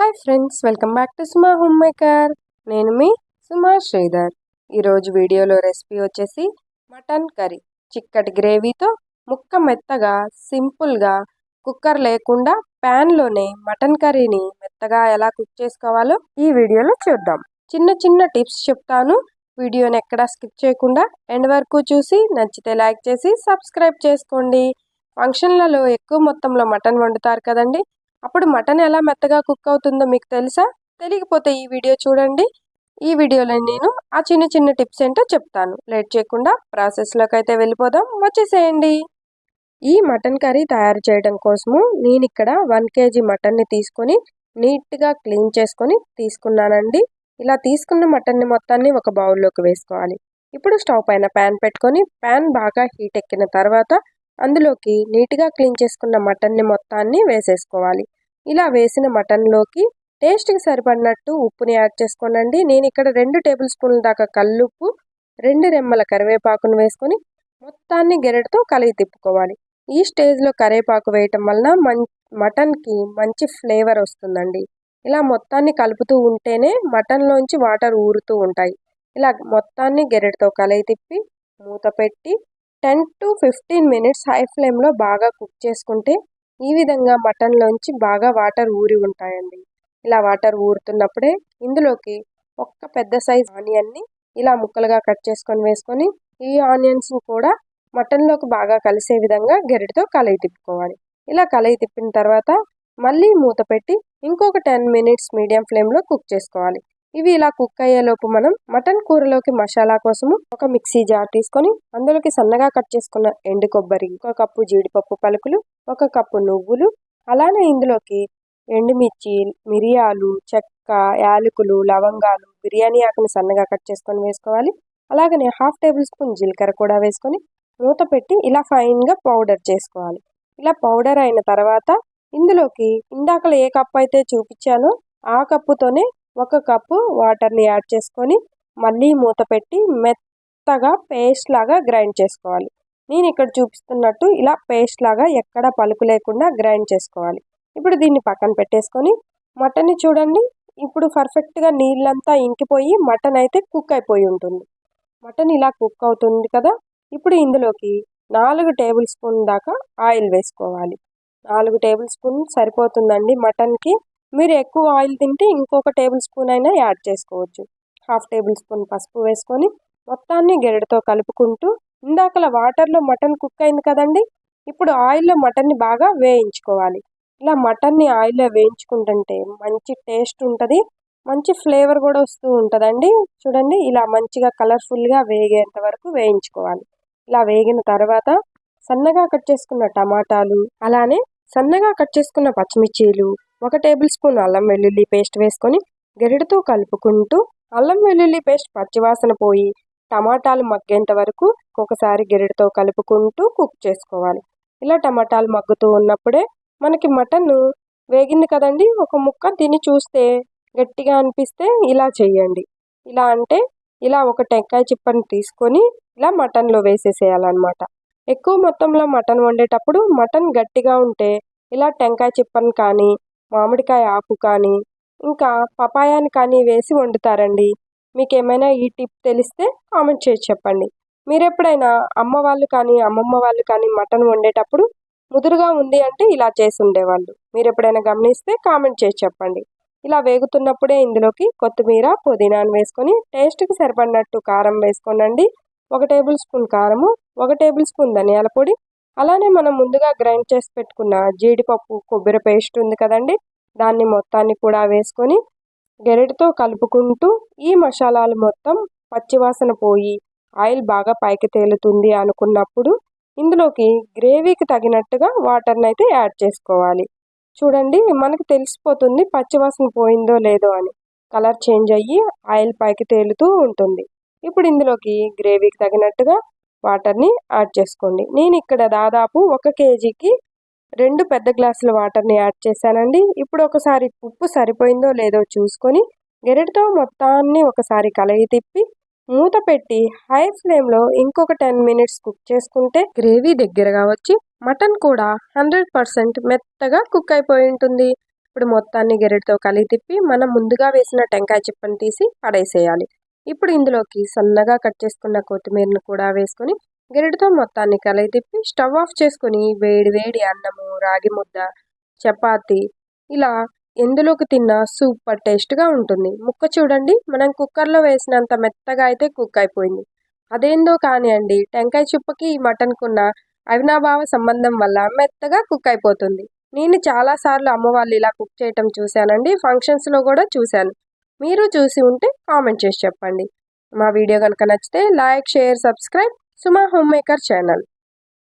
Hi friends, welcome back to Suma home maker. నేను మీ సుమా శ్రీధర్. ఈరోజు వీడియోలో రెసిపీ వచ్చేసి మటన్ కర్రీ. చిక్కటి గ్రేవీతో ముక్క మెత్తగా సింపుల్గా కుక్కర్ లేకుండా ప్యాన్లోనే మటన్ కర్రీని మెత్తగా ఎలా కుక్ చేసుకోవాలో ఈ వీడియోలో చూద్దాం. చిన్న చిన్న టిప్స్ చెప్తాను. వీడియోని ఎక్కడా స్కిప్ చేయకుండా ఎండ్ వరకు చూసి నచ్చితే లైక్ చేసి సబ్స్క్రైబ్ చేసుకోండి. ఫంక్షన్లలో ఎక్కువ మొత్తంలో మటన్ వండుతారు కదండి. అప్పుడు మటన్ ఎలా మెత్తగా కుక్ అవుతుందో మీకు తెలుసా? తెలియకపోతే ఈ వీడియో చూడండి. ఈ వీడియోలో నేను ఆ చిన్న చిన్న టిప్స్ ఏంటో చెప్తాను. లేట్ చేయకుండా ప్రాసెస్లోకి అయితే వెళ్ళిపోదాం. వచ్చేసేయండి. ఈ మటన్ కర్రీ తయారు చేయడం కోసము నేను ఇక్కడ 1 kg మటన్ని తీసుకొని నీట్గా క్లీన్ చేసుకొని తీసుకున్నానండి. ఇలా తీసుకున్న మటన్ని మొత్తాన్ని ఒక బౌల్లోకి వేసుకోవాలి. ఇప్పుడు స్టవ్ పైన ప్యాన్ పెట్టుకొని ప్యాన్ బాగా హీట్ ఎక్కిన తర్వాత అందులోకి నీట్గా క్లీన్ చేసుకున్న మటన్ని మొత్తాన్ని వేసేసుకోవాలి. ఇలా వేసిన మటన్లోకి టేస్ట్కి సరిపడినట్టు ఉప్పుని యాడ్ చేసుకోనండి. నేను ఇక్కడ 2 టేబుల్ స్పూన్ల దాకా కల్లుప్పు, 2 రెమ్మల కరివేపాకును వేసుకొని మొత్తాన్ని గెరటితో కలిగి తిప్పుకోవాలి. ఈ స్టేజ్లో కరివేపాకు వేయటం వలన మటన్కి మంచి ఫ్లేవర్ వస్తుందండి. ఇలా మొత్తాన్ని కలుపుతూ ఉంటేనే మటన్లోంచి వాటర్ ఊరుతూ ఉంటాయి. ఇలా మొత్తాన్ని గెరటితో కలిగి తిప్పి మూత పెట్టి 10 to 15 మినిట్స్ హై ఫ్లేమ్లో బాగా కుక్ చేసుకుంటే ఈ విధంగా మటన్లోంచి బాగా వాటర్ ఊరి ఉంటాయండి. ఇలా వాటర్ ఊరుతున్నప్పుడే ఇందులోకి ఒక్క పెద్ద సైజ్ ఆనియన్ని ఇలా ముక్కలుగా కట్ చేసుకొని వేసుకొని ఈ ఆనియన్స్ని కూడా మటన్లోకి బాగా కలిసే విధంగా గెరటితో కలయి తిప్పుకోవాలి. ఇలా కలయి తిప్పిన తర్వాత మళ్ళీ మూత పెట్టి ఇంకొక 10 మినిట్స్ మీడియం ఫ్లేమ్లో కుక్ చేసుకోవాలి. ఇవి ఇలా కుక్ అయ్యేలోపు మనం మటన్ కూరలోకి మసాలా కోసము ఒక మిక్సీ జార్ తీసుకొని అందులోకి సన్నగా కట్ చేసుకున్న ఎండు కొబ్బరి, 1 కప్పు జీడిపప్పు పలుకులు, 1 కప్పు నువ్వులు, అలానే ఇందులోకి ఎండుమిర్చి, మిరియాలు, చెక్క, యాలకులు, లవంగాలు, బిర్యానీ ఆకుని సన్నగా కట్ చేసుకొని వేసుకోవాలి. అలాగనే 1/2 టేబుల్ స్పూన్ జీలకర్ర కూడా వేసుకొని మూత పెట్టి ఇలా ఫైన్గా పౌడర్ చేసుకోవాలి. ఇలా పౌడర్ అయిన తర్వాత ఇందులోకి ఇందాకలో ఏ కప్పు అయితే చూపించానో ఆ కప్పుతోనే 1 కప్పు వాటర్ని యాడ్ చేసుకొని మళ్ళీ మూత పెట్టి మెత్తగా పేస్ట్ లాగా గ్రైండ్ చేసుకోవాలి. నేను ఇక్కడ చూపిస్తున్నట్టు ఇలా పేస్ట్ లాగా ఎక్కడ పలుకు లేకుండా గ్రైండ్ చేసుకోవాలి. ఇప్పుడు దీన్ని పక్కన పెట్టేసుకొని మటన్ని చూడండి. ఇప్పుడు పర్ఫెక్ట్గా నీళ్ళంతా ఇంకిపోయి మటన్ అయితే కుక్ అయిపోయి ఉంటుంది. మటన్ ఇలా కుక్ అవుతుంది కదా. ఇప్పుడు ఇందులోకి 4 టేబుల్ స్పూన్ దాకా ఆయిల్ వేసుకోవాలి. 4 టేబుల్ స్పూన్ సరిపోతుందండి మటన్కి. మీరు ఎక్కువ ఆయిల్ తింటే ఇంకొక టేబుల్ స్పూన్ అయినా యాడ్ చేసుకోవచ్చు. 1/2 టేబుల్ స్పూన్ పసుపు వేసుకొని మొత్తాన్ని గెరటితో కలుపుకుంటూ ఇందాకలా వాటర్లో మటన్ కుక్ అయింది కదండి. ఇప్పుడు ఆయిల్లో మటన్ని బాగా వేయించుకోవాలి. ఇలా మటన్ని ఆయిల్లో వేయించుకుంటుంటే మంచి టేస్ట్ ఉంటుంది, మంచి ఫ్లేవర్ కూడా వస్తూ ఉంటుందండి. చూడండి, ఇలా మంచిగా కలర్ఫుల్గా వేగేంత వరకు వేయించుకోవాలి. ఇలా వేగిన తర్వాత సన్నగా కట్ చేసుకున్న టమాటాలు, అలానే సన్నగా కట్ చేసుకున్న పచ్చిమిర్చీలు, 1 టేబుల్ స్పూన్ అల్లం వెల్లుల్లి పేస్ట్ వేసుకొని గెరటితో కలుపుకుంటూ అల్లం వెల్లుల్లి పేస్ట్ పచ్చివాసన పోయి టమాటాలు మగ్గేంత వరకు ఒకసారి గెరటితో కలుపుకుంటూ కుక్ చేసుకోవాలి. ఇలా టమాటాలు మగ్గుతూ ఉన్నప్పుడే మనకి మటన్ వేగింది కదండి. ఒక ముక్క తిని చూస్తే గట్టిగా అనిపిస్తే ఇలా చేయండి. ఇలా అంటే ఇలా ఒక టెంకాయ చిప్పని తీసుకొని ఇలా మటన్లో వేసేసేయాలన్నమాట. ఎక్కువ మొత్తంలో మటన్ వండేటప్పుడు మటన్ గట్టిగా ఉంటే ఇలా టెంకాయ చిప్పని కానీ, మామిడికాయ ఆకు కానీ, ఇంకా పపాయాని కానీ వేసి వండుతారండి. మీకు ఏమైనా ఈ టిప్ తెలిస్తే కామెంట్ చేసి చెప్పండి. మీరు ఎప్పుడైనా అమ్మ వాళ్ళు కానీ, అమ్మమ్మ వాళ్ళు కానీ మటన్ వండేటప్పుడు ముదురుగా ఉంది అంటే ఇలా చేసి ఉండేవాళ్ళు. మీరు ఎప్పుడైనా గమనిస్తే కామెంట్ చేసి చెప్పండి. ఇలా వేగుతున్నప్పుడే ఇందులోకి కొత్తిమీర, పుదీనాను వేసుకొని టేస్ట్కి సరిపడినట్టు కారం వేసుకోనండి. 1 టేబుల్ స్పూన్ కారము, 1 టేబుల్ స్పూన్ ధనియాల పొడి, అలానే మనం ముందుగా గ్రైండ్ చేసి పెట్టుకున్న జీడిపప్పు, కొబ్బరి పేస్ట్ ఉంది కదండి, దాన్ని మొత్తాన్ని కూడా వేసుకొని గెరటితో కలుపుకుంటూ ఈ మసాలాలు మొత్తం పచ్చివాసన పోయి ఆయిల్ బాగా పైకి తేలుతుంది అనుకున్నప్పుడు ఇందులోకి గ్రేవీకి తగినట్టుగా వాటర్ని అయితే యాడ్ చేసుకోవాలి. చూడండి, మనకు తెలిసిపోతుంది పచ్చివాసన పోయిందో లేదో అని. కలర్ చేంజ్ అయ్యి ఆయిల్ పైకి తేలుతూ ఉంటుంది. ఇప్పుడు ఇందులోకి గ్రేవీకి తగినట్టుగా వాటర్ని యాడ్ చేసుకోండి. నేను ఇక్కడ దాదాపు 1 kgకి 2 పెద్ద గ్లాసుల వాటర్ని యాడ్ చేశానండి. ఇప్పుడు ఒకసారి ఉప్పు సరిపోయిందో లేదో చూసుకొని గెరటితో మొత్తాన్ని ఒకసారి కలయి తిప్పి మూత పెట్టి హై ఫ్లేమ్లో ఇంకొక 10 మినిట్స్ కుక్ చేసుకుంటే గ్రేవీ దగ్గరగా వచ్చి మటన్ కూడా 100% మెత్తగా కుక్ అయిపోయి ఉంటుంది. ఇప్పుడు మొత్తాన్ని గెరెటితో తిప్పి మనం ముందుగా వేసిన టెంకాయ చిప్పని తీసి పడేసేయాలి. ఇప్పుడు ఇందులోకి సన్నగా కట్ చేసుకున్న కొత్తిమీరను కూడా వేసుకొని గెరెటితో మొత్తాన్ని తిప్పి స్టవ్ ఆఫ్ చేసుకొని వేడి వేడి అన్నము, రాగి ముద్ద, చపాతి ఇలా ఎందులోకి తిన్నా సూపర్ టేస్ట్గా ఉంటుంది. ముక్క చూడండి, మనం కుక్కర్లో వేసినంత మెత్తగా అయితే కుక్ అయిపోయింది. అదేందో కానీ అండి, టెంకాయ చిప్పకి మటన్కున్న అవినాభావ సంబంధం వల్ల మెత్తగా కుక్ అయిపోతుంది. నేను చాలాసార్లు అమ్మ వాళ్ళు ఇలా కుక్ చేయటం చూశానండి, ఫంక్షన్స్లో కూడా చూశాను. మీరు చూసి ఉంటే కామెంట్ చేసి చెప్పండి. మా వీడియో కనుక నచ్చితే లైక్, షేర్, సబ్స్క్రైబ్ సుమా హోమ్ మేకర్ ఛానల్.